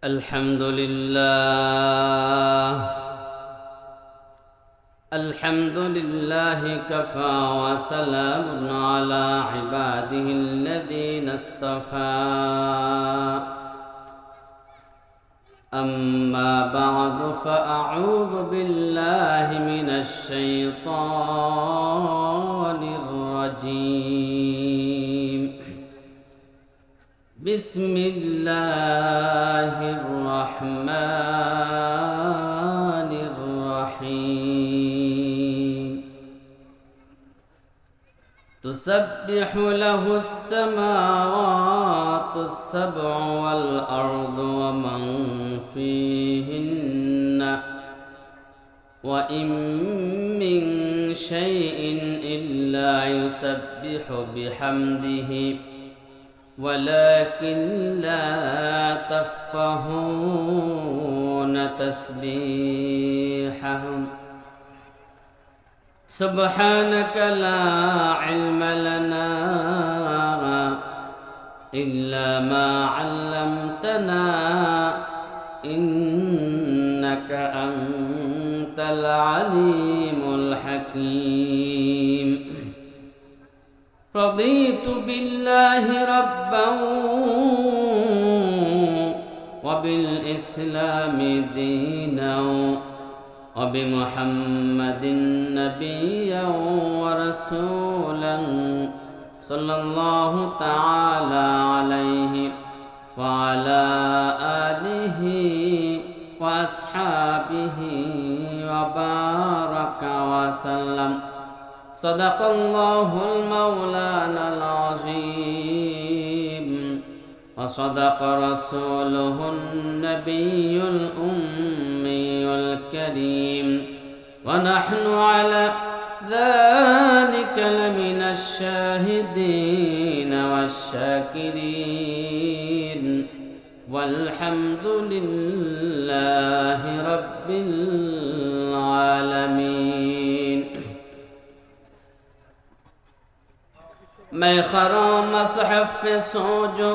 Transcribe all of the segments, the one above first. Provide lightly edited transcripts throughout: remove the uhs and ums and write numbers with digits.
الحمد لله كفى وسلام على عباده الذين اصطفى أما بعد فأعوذ بالله من الشيطان الرجيم بسم الله الرحمن الرحيم تسبح له السماوات السبع والأرض ومن فيهن وإن من شيء إلا يسبح بحمده ولكن لا تفقهون تسبيحهم سبحانك لا علم لنا إلا ما علمتنا إنك أنت العليم الحكيم رضيت بالله ربا وبالإسلام دينا وبمحمد نبيا ورسولا صلى الله تعالى عليه وعلى آله وأصحابه وبارك وسلم صدق الله المولانا العظيم وصدق رسوله النبي الأمي الكريم ونحن على ذلك لمن الشاهدين والشاكرين والحمد لله رب العالمين मैं खरा मसहफ सोजो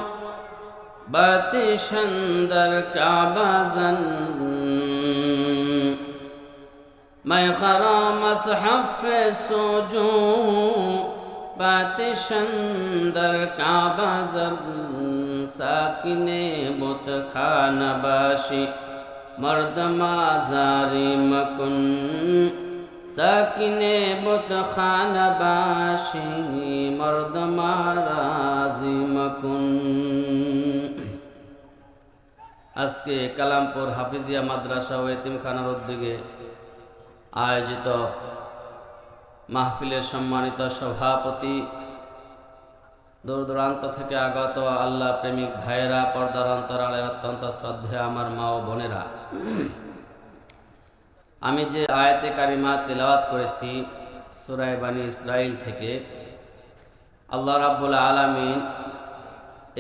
बाती शंदर काबाजन मैं खरा मसहफ सोजो बाती शंदर काबाजन साकिने बुत खानबाशी मर्द माजारी मकुन साकिने बुत खानबाशी मर्द माराजी मकुन। আজকে কালামপুর হাফিজিয়া মাদ্রাসা ও এতিমখানার উদ্যোগে আয়োজিত মাহফিলের সম্মানিত সভাপতি, দূর দূরান্ত থেকে আগত আল্লাহ প্রেমিক ভাইয়েরা, পর্দার অন্তরালের অত্যন্ত শ্রদ্ধেয় আমার মা ও বোনেরা, আমি যে আয়াতে কারিমা তিলাওয়াত করেছি সূরা বানী ইসরাইল থেকে, আল্লাহ রাব্বুল আলামিন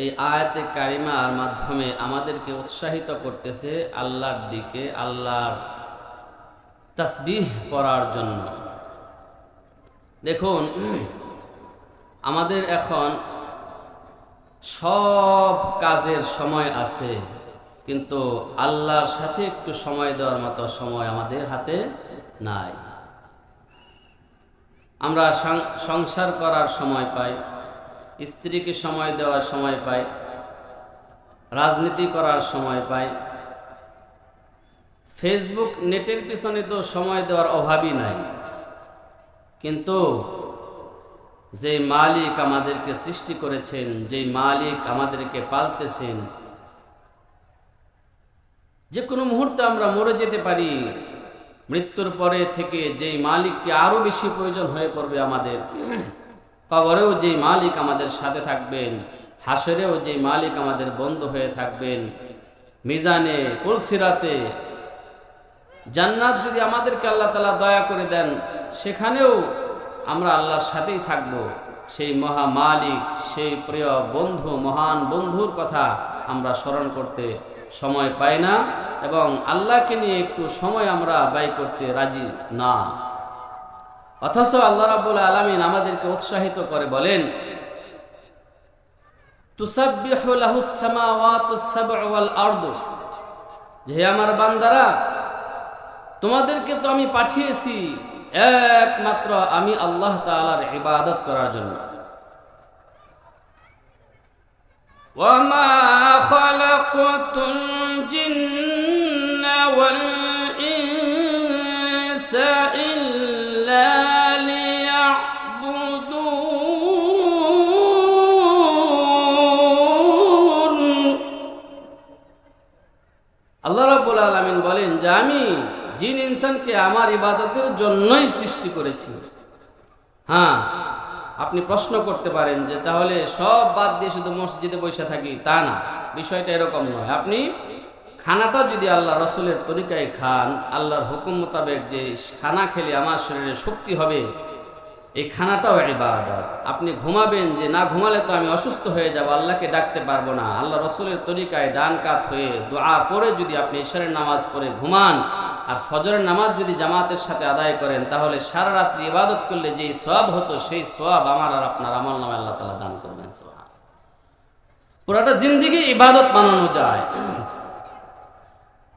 এই আয়াতে কারিমার মাধ্যমে আমাদেরকে উৎসাহিত করতেছে আল্লাহর দিকে, আল্লাহর তাসবিহ পড়ার জন্য। দেখুন, আমাদের এখন সব কাজের সময় আছে, কিন্তু আল্লাহর সাথে একটু সময় দেওয়ার মতো সময় আমাদের হাতে নাই। আমরা সংসার করার সময় পাই, স্ত্রীকে সময় দেওয়ার সময় পাই, রাজনীতি করার সময় পাই, ফেসবুক নেটের পিছনে তো সময় দেওয়ার অভাবই নাই। কিন্তু যে মালিক আমাদেরকে সৃষ্টি করেছেন, যে মালিক আমাদেরকে পালতেছেন, যে কোনো মুহূর্তে আমরা মরে যেতে পারি, মৃত্যুর পরে থেকে যে মালিককে আরো বেশি প্রয়োজন হয়ে পড়বে আমাদের, কবরেও যে মালিক আমাদের সাথে থাকবেন, হাসরেও যে মালিক আমাদের বন্ধু হয়ে থাকবেন, মিজানে পুলসিরাতে জান্নাত যদি আমাদেরকে আল্লাহ তাআলা দয়া করে দেন, সেখানেও আমরা আল্লাহর সাথেই থাকব। সেই মহা মালিক, সেই প্রিয় বন্ধু, মহান বন্ধুর কথা আমরা স্মরণ করতে সময় পাই না, এবং আল্লাহকে নিয়ে একটু সময় আমরা ব্যয় করতে রাজি না। অথচ আল্লাহ রাব্বুল আলামিন আমাদেরকে উৎসাহিত করে বলেন, তুসাব্বিহু লাহুস সামাওয়াতুস সাব'উ ওয়াল আরদু, যে হে আমার বান্দারা, তোমাদেরকে তো আমি পাঠিয়েছি একমাত্র আমি আল্লাহ তাআলার ইবাদত করার জন্য। ওয়ামা খালাকতুল জিন্না ওয়াল ইনসা ইল্লা লিয়াবুদুন। আল্লাহ রাব্বুল আলামিন বলেন যে আমি জিন ইনসানকে আমার ইবাদতের জন্যই সৃষ্টি করেছি। হ্যাঁ, আপনি প্রশ্ন করতে পারেন যে তাহলে সব বাদ দিয়ে শুধু মসজিদে বসে থাকি, তা না, বিষয়টা এরকম নয়। আপনি খানাটা যদি আল্লাহ রসুলের তরিকায় খান, আল্লাহর হুকুম মোতাবেক যে খানা খেলে আমার শরীরে শক্তি হবে, এই খানাটাও ইবাদত। আপনি ঘুমাবেন যে না ঘুমালে তো আমি অসুস্থ হয়ে যাব, আল্লাহকে ডাকতে পারবো না, আল্লাহ রসুলের তরিকায় ডান কাত হয়ে দোয়া পড়ে যদি আপনি ঈশ্বরের নামাজ পড়ে ঘুমান আর ফজরের নামাজ যদি জামাতের সাথে আদায় করেন, তাহলে সারা রাত্রি ইবাদত করলে যেই সওয়াব হতো সেই সওয়াব আমার আর আপনার আমল নামে আল্লাহ তাআলা দান করবেন। পুরাটা জিন্দেগি ইবাদত বানানো যায়।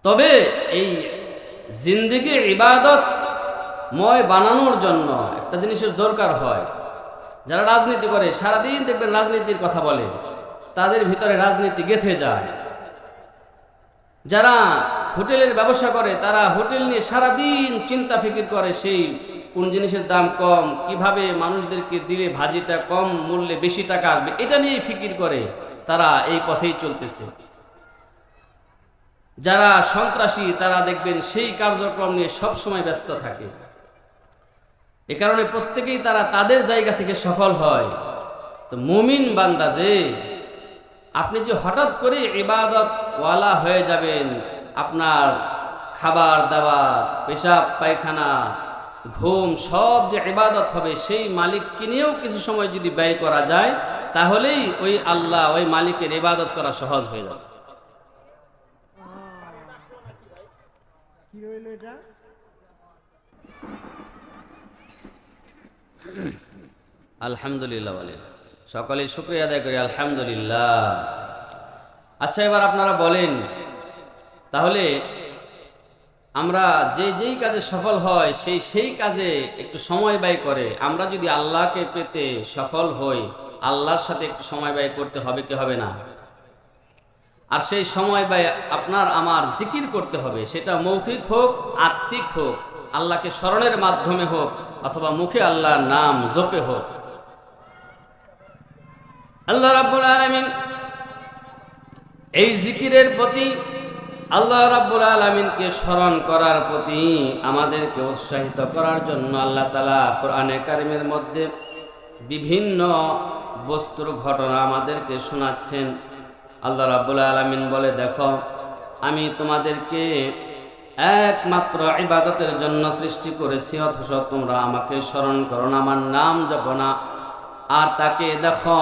তবে এই জিন্দেগি ইবাদত ময় বানানোর জন্য একটা জিনিসের দরকার হয়। যারা রাজনীতি করে সারাদিন দেখবেন রাজনীতির কথা বলে, তাদের ভিতরে রাজনীতি গেঁথে যায়। যারা হোটেলের ব্যবসা করে তারা হোটেল নিয়ে সারাদিন চিন্তা ফিকির করে, সেই কোন জিনিসের দাম কম, কিভাবে মানুষদেরকে দিলে ভাজিটা কম মূল্যে বেশি টাকা আসবে, এটা নিয়ে ফিকির করে, তারা এই পথেই চলতেছে। যারা সন্ত্রাসী তারা দেখবেন সেই কার্যক্রম নিয়ে সব সময় ব্যস্ত থাকে। এ কারণে প্রত্যেকেই তারা তাদের জায়গা থেকে সফল হয়। তো মুমিন বান্দা যে আপনি যে হঠাৎ করে ইবাদত ওয়ালা হয়ে যাবেন, আপনার খাবার দাবার, পেশাব পায়খানা, ঘুম সব যে ইবাদত হবে, সেই মালিককে নিয়েও কিছু সময় যদি ব্যয় করা যায়, তাহলেই ওই আল্লাহ ওই মালিকের ইবাদত করা সহজ হয়ে যাবে। আলহামদুলিল্লাহ বলেন, সকলেই শুকরিয়া আদায় করি আলহামদুলিল্লাহ। আচ্ছা, এবার আপনারা বলেন, তাহলে আমরা যেই কাজে সফল হয় সেই কাজে একটু সময় ব্যয় করে আমরা যদি আল্লাহকে পেতে সফল হই, আল্লাহর সাথে একটু সময় ব্যয় করতে হবে কি হবে না? আর সেই সময় ব্যয় আপনার আমার জিকির করতে হবে, সেটা মৌখিক হোক আত্মিক হোক, আল্লাহকে স্মরণের মাধ্যমে হোক অথবা মুখে আল্লাহর নাম জপে হোক। আল্লাহ রাব্বুল আলামিন এই জিকিরের প্রতি, আল্লাহ রাব্বুল আলামিনকে স্মরণ করার প্রতি আমাদেরকে উৎসাহিত করার জন্য আল্লাহ তাআলা কোরআনে কারিমের মধ্যে বিভিন্ন বস্তুর ঘটনা আমাদেরকে শোনাচ্ছেন। আল্লাহ রাব্বুল আলামিন বলে, দেখো আমি তোমাদেরকে একমাত্র ইবাদতের জন্য সৃষ্টি করেছি, অথচ তোমরা আমাকে স্মরণ করো না, আমার নাম জপো না। আর তাকে দেখো,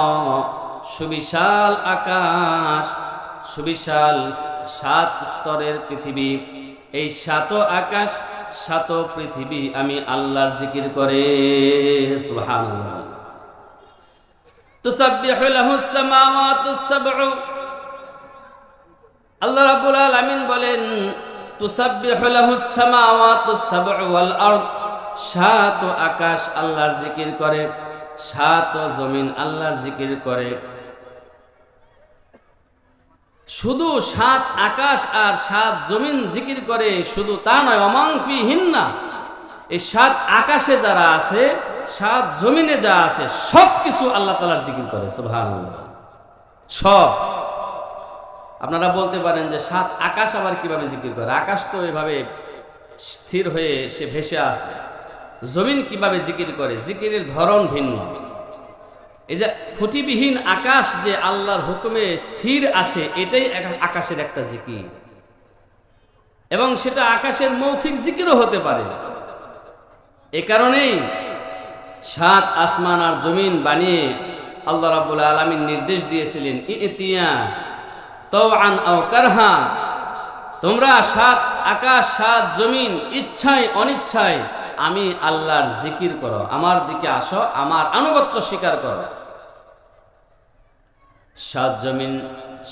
সুবিশাল আকাশ, সুবিশাল 7 স্তরের পৃথিবী, এই 7 আকাশ 7 পৃথিবী আমি আল্লাহর জিকির করে। সুবহানাল্লাহ। তুসাব্বিহু লাহুস সামাওয়াতুস সাবউ, আল্লাহ রাব্বুল আলামিন বলেন, তুসাব্বিহু লাহুস সামাওয়াতুস সাবউ ওয়াল আরদ, 7 আকাশ আল্লাহর জিকির করে, 7 জমিন আল্লাহর জিকির করে। শুধু 7 আকাশ আর 7 জমিন জিকির করে শুধু তা নয়, ওমান ফিহিন্না, এই 7 আকাশে যারা আছে 7 জমিনে যা আছে সব কিছু আল্লাহ তাআলার জিকির করে। সুবহানাল্লাহ। সব। আপনারা বলতে পারেন যে 7 আকাশ আবার কিভাবে জিকির করে? আকাশ তো এভাবে স্থির হয়ে সে ভেসে আছে, জমিন কিভাবে জিকির করে? জিকিরের ধরন ভিন্ন। এই যে খুঁটিবিহীন আকাশ যে আল্লাহর হুকুমে স্থির আছে, এটাই আকাশের একটা জিকির, এবং সেটা আকাশের মৌখিক জিকিরও হতে পারে। এ কারণেই 7 আসমান আর জমিন বানিয়ে আল্লাহ রাব্বুল আলামিন নির্দেশ দিয়েছিলেন, ইতিয়া তাওআন আও কারহা, তোমরা 7 আকাশ 7 জমিন ইচ্ছায় অনিচ্ছায় আমি আল্লাহর জিকির করো, আমার দিকে আসো, আমার আনুগত্য স্বীকার করো। সাত জমিন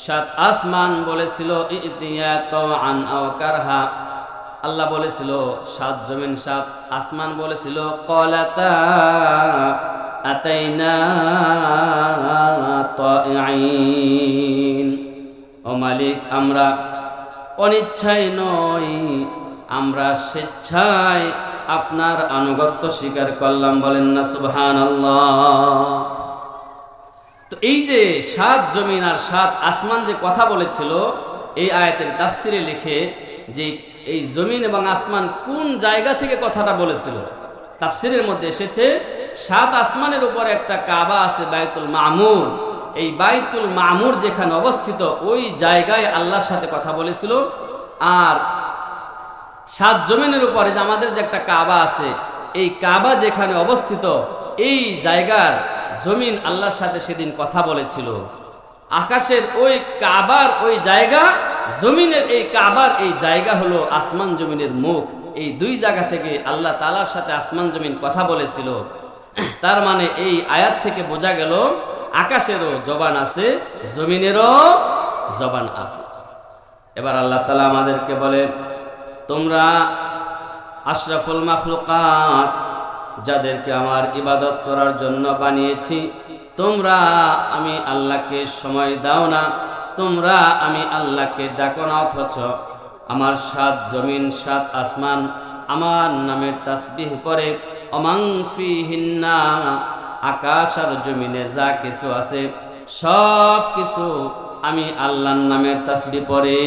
সাত আসমান বলেছিল ইতিয়া তাআন আও কারহা, আল্লাহ বলেছিল সাত জমিন সাত আসমান বলেছিল ক্বালাতা আতাইনা তাইঈন, ও মালিক আমরা অনিচ্ছায় নয়, আমরা স্বেচ্ছায় আপনার আনুগত্য স্বীকার করলাম। বলেন না সুবহানাল্লাহ। তো এই যে সাত জমিন আর সাত আসমান যে কথা বলেছিল, এই আয়াতের তাফসিরে লিখে যে এই জমিন এবং আসমান কোন জায়গা থেকে কথাটা বলেছিল, তাফসিরের মধ্যে এসেছে সাত আসমানের উপর একটা কাবা আছে বাইতুল মামুর, এই বাইতুল মামুর যেখানে অবস্থিত ওই জায়গায় আল্লাহর সাথে কথা বলেছিল। আর সাত জমিনের উপরে যে আমাদের যে একটা কাবা আছে, এই কাবা যেখানে অবস্থিত এই জায়গার জমিন আল্লাহর সাথে সেদিন কথা বলেছিল। আকাশের ওই কাবার ওই জায়গা, জমিনের এই কাবার এই জায়গা হলো আসমান জমিনের মুখ। এই দুই জায়গা থেকে আল্লাহ তাআলার সাথে আসমান জমিন কথা বলেছিল। তার মানে এই আয়াত থেকে বোঝা গেল আকাশেরও জবান আছে, জমিনেরও জবান আছে। এবার আল্লাহ তাআলা আমাদেরকে বলে, তোমরা আশরাফুল মাখলুকাত, যাদেরকে আমার ইবাদত করার জন্য বানিয়েছি, তোমরা আমি আল্লাহকে সময় দাও না, তোমরা আমি আল্লাহকে ডাকো না, অথচ আমার সাত জমিন সাত আসমান আমার নামের তাসবিহ করে। অমান ফিহিন্না, আকাশ আর জমিনে যা কিছু আছে সব কিছু আমি আল্লাহর নামের তাসবিহ পড়ে।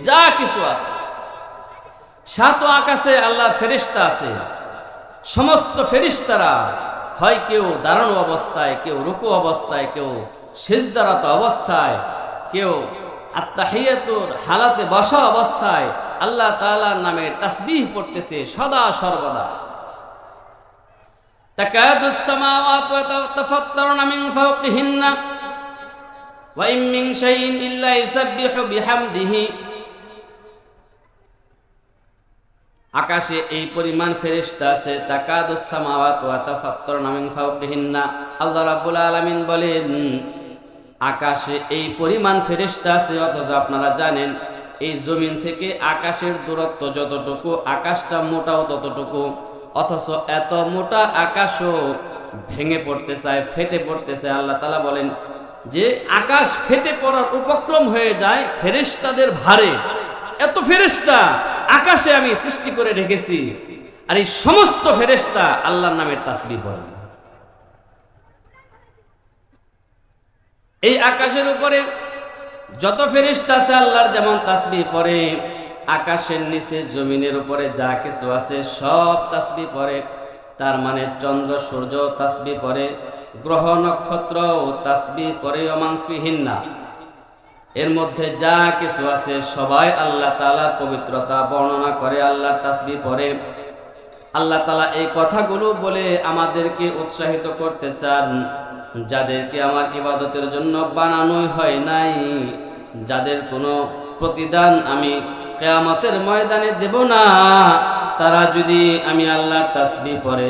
যা কিছু আছে, সাত আকাশে আল্লাহর ফেরেশতা আছে, সমস্ত ফেরেশতারা হয় কেউ দাঁড়ানো অবস্থায়, কেউ রুকু অবস্থায়, কেউ সিজদারত অবস্থায়, কেউ আত্তাহিয়াতুর হালাতে বসা অবস্থায় আল্লাহ তাআলার নামে তাসবিহ পড়তেছে সদা সর্বদা। তাকাদুস সামাওয়াতু তাতাফাত্তারুনা মিন ফাওকিহিন্না ওয়া ইন মিন শাইইন ইল্লা ইউসাব্বিহু বিহামদিহি। আকাশে এই পরিমাণ ফেরেশতা আছে, তাকাদুস সামাওয়াতু তাতাফাত্তারুনা মিন ফাওকিহিন্না। আল্লাহ রাব্বুল আলামিন বলেন আকাশে এই পরিমাণ ফেরেশতা আছে, অথচ আপনারা জানেন এই জমিন থেকে আকাশের দূরত্ব যতটুকু, আকাশটা মোটাও ততটুকু, অথচ এত মোটা আকাশও ভেঙে পড়তে চায়, ফেটে পড়তে চায়। আল্লাহ তাআলা বলেন যে আকাশ ফেটে পড়ার উপক্রম হয়ে যায় ফেরেশতাদের ভারে। এত ফেরেশতা আকাশে আমি সৃষ্টি করে রেখেছি, আর এই সমস্ত ফেরেশতা আল্লাহর নামের তাসবিহ পড়ে। এই আকাশের উপরে যত ফেরেশতা আছে আল্লাহর যেমন তাসবিহ পড়ে, আকাশের নিচে জমিনের উপরে যা কিছু আছে সব তাসবিহ পড়ে। তার মানে চন্দ্র সূর্য তাসবিহ পড়ে, গ্রহ নক্ষত্র তাসবিহ পড়ে। ওমান ফিহিন্না, এর মধ্যে যা কিছু আছে সবাই আল্লাহ তাআলার পবিত্রতা বর্ণনা করে, আল্লাহর তাসবিহ পড়ে। আল্লাহ তাআলা এই কথাগুলো বলে আমাদেরকে উৎসাহিত করতে চান, যাদেরকে আমার ইবাদতের জন্য বানানোই হয় নাই, যাদের কোনো প্রতিদান আমি কিয়ামতের ময়দানে দেব না, তারা যদি আমি আল্লাহর তাসবিহ পড়ে,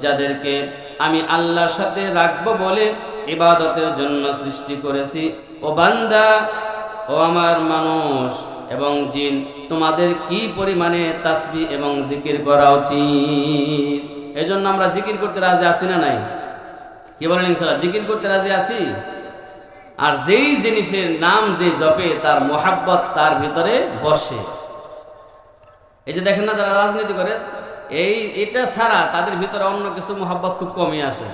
যাদেরকে আমি আল্লাহর সাথে রাখবো বলে ইবাদতের জন্য সৃষ্টি করেছি, ও বান্দা, ও আমার মানুষ এবং জিন, তোমাদের কি পরিমাণে তাসবিহ এবং জিকির করা উচিত। এজন্য আমরা জিকির করতে রাজি আছি না নাই? কি বলেন ইনশাআল্লাহ? জিকির করতে রাজি আছি। আর যেই জিনিসের নাম যে জপে তার মোহাব্বত তার ভিতরে বসে। এই যে দেখেন না যারা রাজনীতি করে, এটা ছাড়া তাদের ভিতরে অন্য কিছু মোহাব্বত খুব কমই আছে।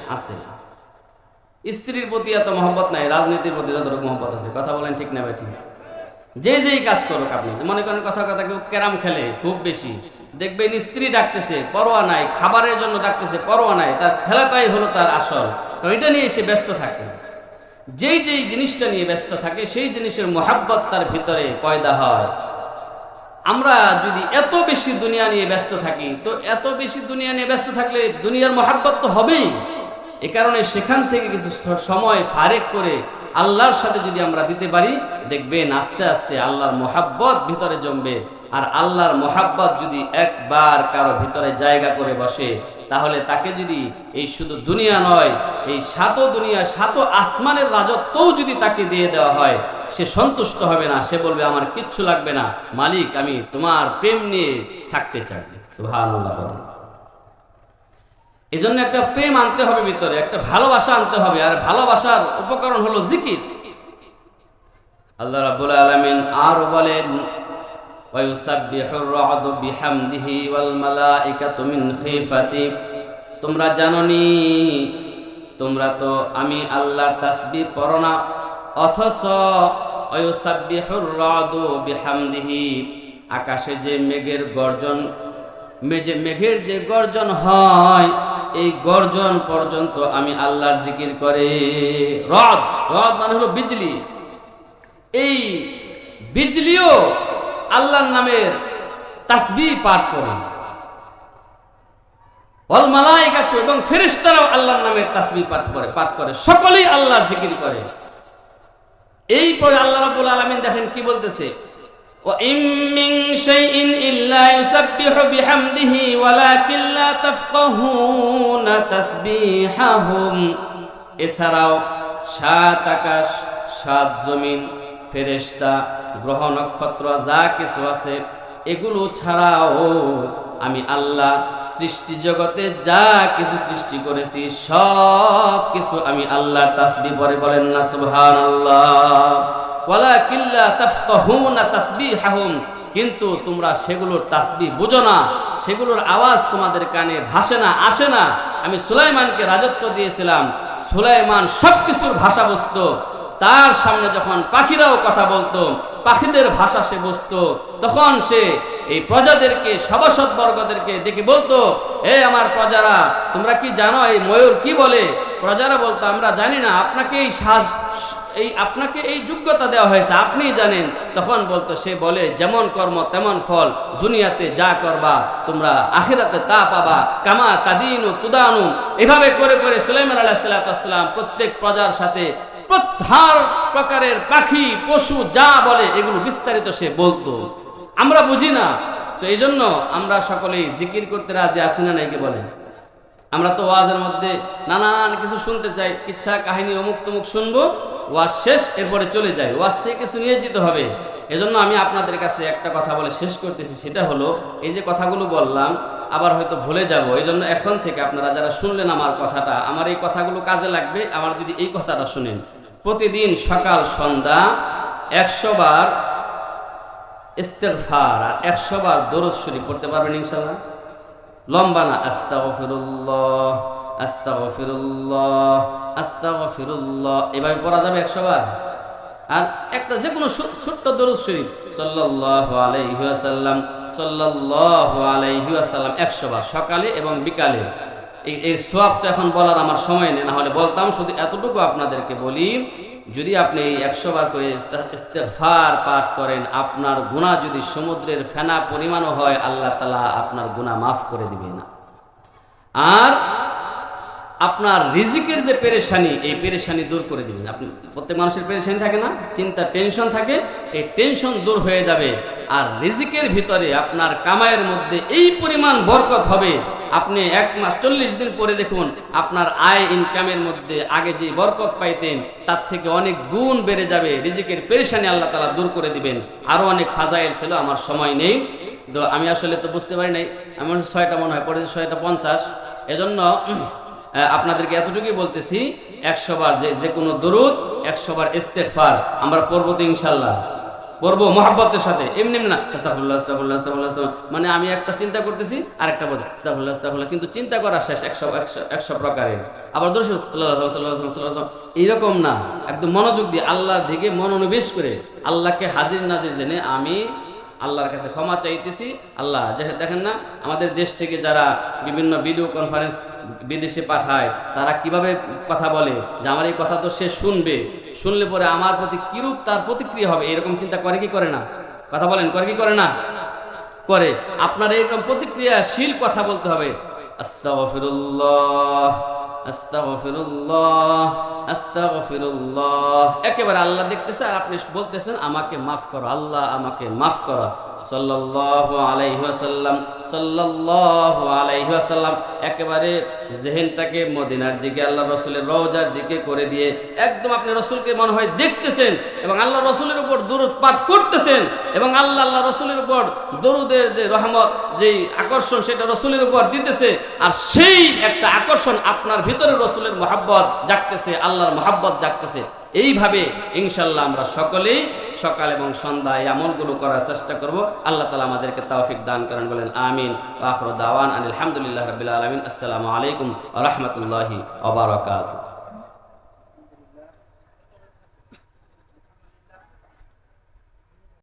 স্ত্রীর প্রতি এত মোহাব্বত নাই, রাজনীতির প্রতি যতটুকু মোহাব্বত আছে। কথা বলেন ঠিক না ভাই? ঠিক। যেই কাজ করুক, আপনি মনে করেন কথা কেউ ক্যারাম খেলে খুব বেশি, দেখবেন স্ত্রী ডাকতেছে পরোয়া নাই, খাবারের জন্য ডাকতেছে পরোয়া নাই, তার খেলাটাই হলো তার আসল, কারণ এটা নিয়ে সে ব্যস্ত থাকে। যেই জিনিসটা নিয়ে ব্যস্ত থাকে সেই জিনিসের মোহাব্বত তার ভিতরে পয়দা হয়। আমরা যদি এত বেশি দুনিয়া নিয়ে ব্যস্ত থাকি, তো এত বেশি দুনিয়া নিয়ে ব্যস্ত থাকলে দুনিয়ার মোহাব্বত তো হবেই। এ কারণে সেখান থেকে কিছু সময় ফারেক করে আল্লাহর সাথে যদি আমরা দিতে পারি, দেখবেন আস্তে আস্তে আল্লাহর মোহাব্বত ভিতরে জমবে। আর আল্লাহর মোহাব্বত যদি একবার কারো ভিতরে জায়গা করে বসে, তাহলে তাকে যদি এই শুধু দুনিয়া নয়, এই সাত দুনিয়া সাত আসমানের রাজত্বও যদি তাকে দিয়ে দেওয়া হয়, সে সন্তুষ্ট হবে না। সে বলবে আমার কিচ্ছু লাগবে না, মালিক আমি তোমার প্রেম নিয়ে থাকতে চাই। সুবহানাল্লাহ। এই জন্য একটা প্রেম আনতে হবে ভিতরে, একটা ভালোবাসা আনতে হবে। আর ভালোবাসার উপকরণ হলো জিকির। আল্লাহ রাব্বুল আলামিন আরো বলেন, ওয়ায়ুসাব্বিহুর রা'দু বিহামদিহি ওয়াল মালাইকাতু মিন খিফাতি। তোমরা জানোনি, তোমরা তো আমি আল্লাহর তাসবিহ পড়ো না, অথচ ওয়ায়ুসাব্বিহুর রা'দু বিহামদিহি, আকাশে যে মেঘের গর্জন, মেঘের যে গর্জন হয়, এই গর্জন পর্যন্ত আমি আল্লাহর জিকির করে। রদ, রদ মানে হলো বিজলি। এই বিজলিও আল্লাহর নামের তাসবিহ পাঠ করে। ওয়াল মালাইকাতু, এবং ফেরেশতারাও আল্লাহর নামের তাসবিহ পাঠ করে, সকলেই আল্লাহর জিকির করে। এই পরে আল্লাহ রাব্বুল আলামিন দেখেন কি বলতেছে, وَإِن مِّن شَيْءٍ إِلَّا يُسَبِّحُ بِحَمْدِهِ وَلَكِن لَّا تَفْقَهُونَ تَسْبِيحَهُمْ। এছাড়াও সাত আকাশ, সাত জমিন, ফেরেশতা, গ্রহ নক্ষত্র যা কিছু আছে, এগুলো ছাড়াও আমি আল্লাহ সৃষ্টি জগতে যা কিছু সৃষ্টি করেছি সব কিছু আমি আল্লাহ তাসবিহ পড়ে। বলেন না সুবহানাল্লাহ। ওয়ালাকিন লা তাফকাহুনা তাসবিহাহুম, কিন্তু তোমরা সেগুলোর তাসবিহ বুঝো না, সেগুলোর আওয়াজ তোমাদের কানে ভাসে না, আসে না। আমি সুলাইমানকে রাজত্ব দিয়েছিলাম, সুলাইমান সবকিছুর ভাষা বুঝতো। তার সামনে যখন পাখিরাও কথা বলতো, পাখিদের ভাষা সে বুঝতো, তখন সে এই প্রজাদেরকে, সভাসদ বর্গদেরকে ডেকে বলতো, এ আমার প্রজারা, তোমরা কি জানো এই ময়ূর কি বলে? প্রজারা বলতো, আমরা জানি না, আপনাকে এই যোগ্যতা দেওয়া হয়েছে, আপনিই জানেন। তখন বলতো, সে বলে যেমন কর্ম তেমন ফল, দুনিয়াতে যা করবা তোমরা আখিরাতে তা পাবা, কামা তাদিনু তুদানু। এভাবে করে করে সুলাইমান আলাইহিস সালাম প্রত্যেক প্রজার সাথে প্রত্যেক প্রকারের পাখি পশু যা বলে এগুলো বিস্তারিত সে বলতো। আমরা বুঝি না, তো এই জন্য আমরা সকলেই জিকির করতে রাজি আছি না নাকি বলেন? আমরা তো ওয়াজের মধ্যে নানান কিছু শুনতে চাই, ইচ্ছা কাহিনী অমুক তমুক শুনবো, ওয়াজ শেষ, এরপরে চলে যাই, ওয়াজ থেকে কিছু নিয়ে যেতে হবে। এজন্য আমি আপনাদের কাছে একটা কথা বলে শেষ করতেছি, সেটা হলো এই যে কথাগুলো বললাম আবার হয়তো ভুলে যাব, এই জন্য এখন থেকে আপনারা যারা শুনলেন আমার কথাটা, আমার এই কথাগুলো কাজে লাগবে। আমার যদি এই কথাটা শুনেন, প্রতিদিন সকাল সন্ধ্যা 100 বার ইস্তেগফার আর 100 বার দরুদ শরীফ পড়তে পারবেন ইনশাআল্লাহ। লম্বা না, আস্তাগফিরুল্লাহ আস্তাগফিরুল্লাহ আস্তাগফিরুল্লাহ, এভাবে পড়া যাবে 100 বার। আর একটা যে কোনো ছোট্ট দরুদ শরীফ সাল্লাল্লাহু আলাইহি ওয়াসাল্লাম সাল্লাল্লাহু আলাইহি ওয়াসাল্লাম 100 বার সকালে এবং বিকালে। এই সওয়াব তো এখন বলার আমার সময় নেই, না হলে বলতাম। শুধু এতটুকু আপনাদেরকে বলি, যদি আপনি 100 বার করে ইস্তেগফার পাঠ করেন, আপনার গুনাহ যদি সমুদ্রের ফেনা পরিমাণও হয়, আল্লাহ তাআলা আপনার গুনাহ মাফ করে দিবেন। আর আপনার রিজিকের যে পেরেশানি, এই পেরেশানি দূর করে দিবেন। আপনি প্রত্যেক মানুষের পেরেশানি থাকে না, চিন্তা টেনশন থাকে, এই টেনশন দূর হয়ে যাবে। আর রিজিকের ভিতরে আপনার কামাইয়ের মধ্যে এই পরিমাণ বরকত হবে, আপনি 1 মাস 40 দিন পরে দেখুন আপনার আয় ইনকামের মধ্যে আগে যে বরকত পাইতেন তার থেকে অনেক গুণ বেড়ে যাবে। রিজিকের পেরেশানি আল্লাহ তাআলা দূর করে দিবেন। আরো অনেক ফাজাইল ছিল, আমার সময় নেই, তো আমি আসলে তো বুঝতে পারি নাই, আমার 6টা মনে হয় পড়েছে, 6টা 50। এজন্য আপনাদেরকে এতটুকুই বলতেছি, 100 বার যে কোনো দরুদ, 100 বার ইস্তেগফার আমরা পড়বো তো ইনশাআল্লাহ, পড়বো মুহাব্বতের সাথে, এমনি না আস্তাগফিরুল্লাহ আস্তাগফিরুল্লাহ আস্তাগফিরুল্লাহ, মানে আমি একটা চিন্তা করতেছি আর একটা বলছি আস্তাগফিরুল্লাহ আস্তাগফিরুল্লাহ, কিন্তু চিন্তা করা শেষ 100 প্রকারের। আবার দরুদ সাল্লাল্লাহু এরকম না, একদম মনোযোগ দিয়ে আল্লাহর দিকে মনোনিবেশ করে আল্লাহকে হাজির নাজির জেনে আমি আল্লাহর কাছে ক্ষমা চাইতেছি। আল্লাহ দেখেন না, আমাদের দেশ থেকে যারা বিভিন্ন ভিডিও কনফারেন্স বিদেশে পাঠায়, তারা কিভাবে কথা বলে যে আমার এই কথা তো সে শুনবে, শুনলে পরে আমার প্রতি কিরূপ তার প্রতিক্রিয়া হবে, এরকম চিন্তা করে কি করে না? কথা বলেন, করে কি করে না? করে। আপনার এরকম প্রতিক্রিয়াশীল কথা বলতে হবে। আস্তাগফিরুল্লাহ আস্তাগফিরুল্লাহ, আস্তাগফিরুল্লাহ। একেবারে আল্লাহ দেখতেছে আর আপনি বলতেছেন আমাকে মাফ করো, আল্লাহ আমাকে মাফ করো। সাল্লাল্লাহু আলাইহি ওয়াসাল্লাম, সাল্লাল্লাহু আলাইহি ওয়াসাল্লাম। একেবারে জেহেনটাকে মদিনার দিকে, আল্লাহ রসুলের রওজার দিকে করে দিয়ে একদম আপনি রসুলকে মনে হয় দেখতেছেন এবং আল্লাহ রসুলের উপর দরুদ পাঠ করতেছেন এবং আল্লাহ রসুলের উপর দরুদের যে রহমত, যেই আকর্ষণ সেটা রসুলের উপর দিতেছে। আর সেই একটা আকর্ষণ আপনার ভিতরে রসুলের মহাব্বত জাগতেছে, আল্লাহর মহাব্বত জাগতেছে। এইভাবে ইনশাল্লাহ আমরা সকলেই সকাল এবং সন্ধ্যা এই আমলগুলো করার চেষ্টা করব। আল্লাহ তাআলা আমাদেরকে তৌফিক দান করেন, বলেন আমিন। ওয়া আখিরু দাওয়ানা আলহামদুলিল্লাহি রাব্বিল আলামিন। আসসালামু আলাইকুম ওয়া রাহমাতুল্লাহি ওয়া বারাকাতুহু।